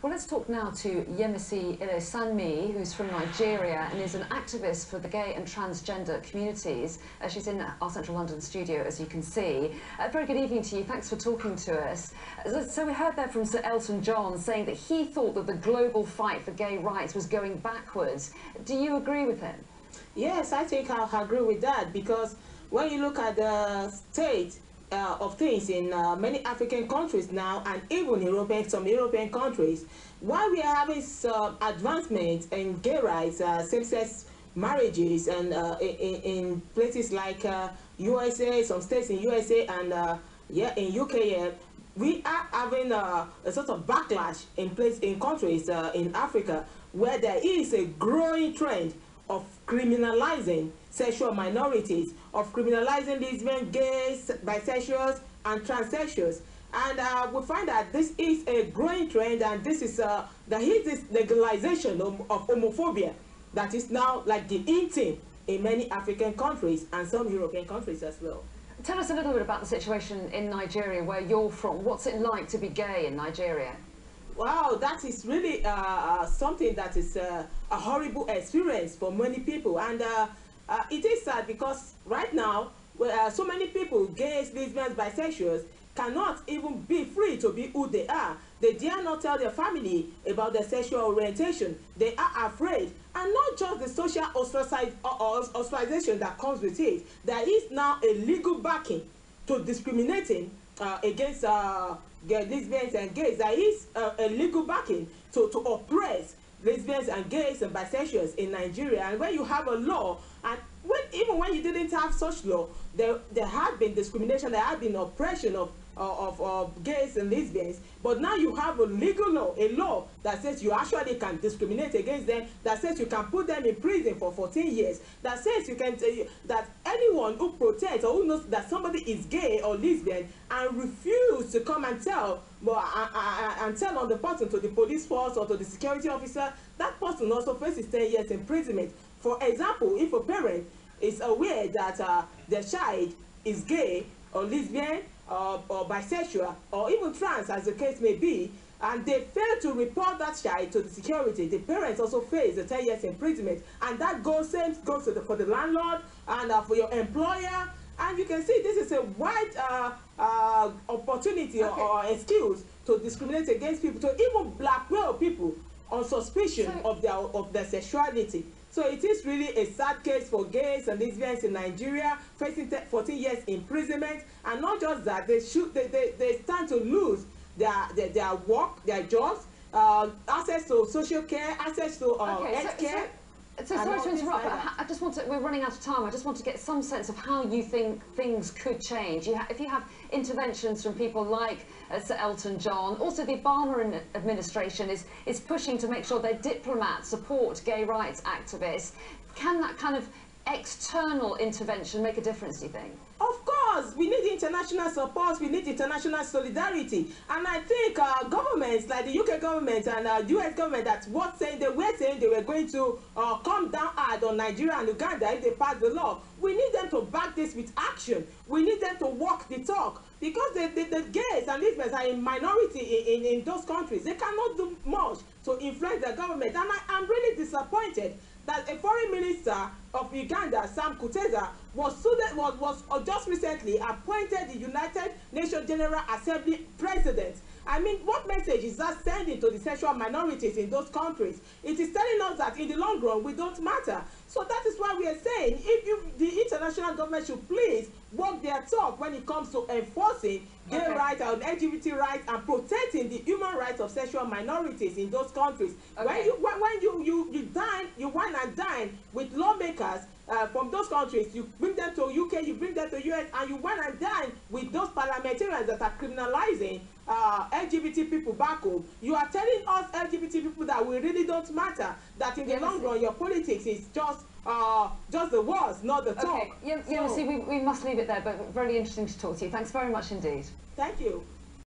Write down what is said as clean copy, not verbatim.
Well, let's talk now to Yemisi Ile-Sanmi, who's from Nigeria and is an activist for the gay and transgender communities. She's in our central London studio, as you can see. Very good evening to you. Thanks for talking to us. So we heard there from Sir Elton John saying that he thought that the global fight for gay rights was going backwards. Do you agree with him? Yes, I think I agree with that, because when you look at the state of things in many African countries now, and even some European countries, while we are having some advancement in gay rights, same-sex marriages, and in places like USA, some states in USA, and in UK, we are having a sort of backlash in countries in Africa where there is a growing trend of criminalizing sexual minorities, of criminalizing lesbian, gays, bisexuals, and transsexuals. And we find that this is a growing trend, and this is there is this legalization of homophobia that is now like the in thing in many African countries and some European countries as well. Tell us a little bit about the situation in Nigeria, where you're from. What's it like to be gay in Nigeria? Wow, that is really something that is a horrible experience for many people, and it is sad because right now so many people, gays, lesbians, bisexuals, cannot even be free to be who they are. They dare not tell their family about their sexual orientation. They are afraid, and not just the social ostracization that comes with it. There is now a legal backing to discriminating against lesbians and gays. There is a legal backing to oppress lesbians and gays and bisexuals in Nigeria. And when you have a law, and even when you didn't have such law, there had been discrimination, there had been oppression of gays and lesbians, but now you have a legal law, a law that says you actually can discriminate against them, that says you can put them in prison for 14 years, that says you can that anyone who protects or who knows that somebody is gay or lesbian and refuse to come and tell on the person to the police force or to the security officer, that person also faces 10 years imprisonment. For example, if a parent is aware that their child is gay or lesbian or bisexual or even trans, as the case may be, and they fail to report that child to the security, the parents also face the 10 years imprisonment, and that goes for the landlord and for your employer. And you can see this is a wide opportunity or excuse to discriminate against people, to even blackmail people on suspicion of their sexuality. So it is really a sad case for gays and lesbians in Nigeria, facing 14 years imprisonment. And not just that, they stand to lose their work, their jobs, access to social care, access to health care. So sorry to interrupt, but I just want to, we're running out of time. I just want to get some sense of how you think things could change. If you have interventions from people like Sir Elton John, also the Obama administration is pushing to make sure their diplomats support gay rights activists. Can that kind of external intervention make a difference, do you think? Of course, we need international support, we need international solidarity, and I think governments like the UK government and US government they were saying they were going to come down hard on Nigeria and Uganda if they pass the law. We need them to back this with action. We need them to walk the talk, because the gays and lesbians are in minority in those countries. They cannot do much to influence the government, and I'm really disappointed that a foreign minister of Uganda, Sam Kutesa, was just recently appointed the United Nations General Assembly president. I mean, what message is that sending to the sexual minorities in those countries? It is telling us that in the long run, we don't matter. So that is why we are saying, the international government should please walk their talk when it comes to enforcing gay rights and LGBT rights and protecting the human rights of sexual minorities in those countries. When you wine and dine with lawmakers from those countries, you bring them to UK, you bring them to US, and you wine and dine with those parliamentarians that are criminalizing LGBT people back home. You are telling us LGBT people that we really don't matter, that in the long run your politics is just the words, not the talk. Okay, we must leave it there, but very interesting to talk to you. Thanks very much indeed. Thank you.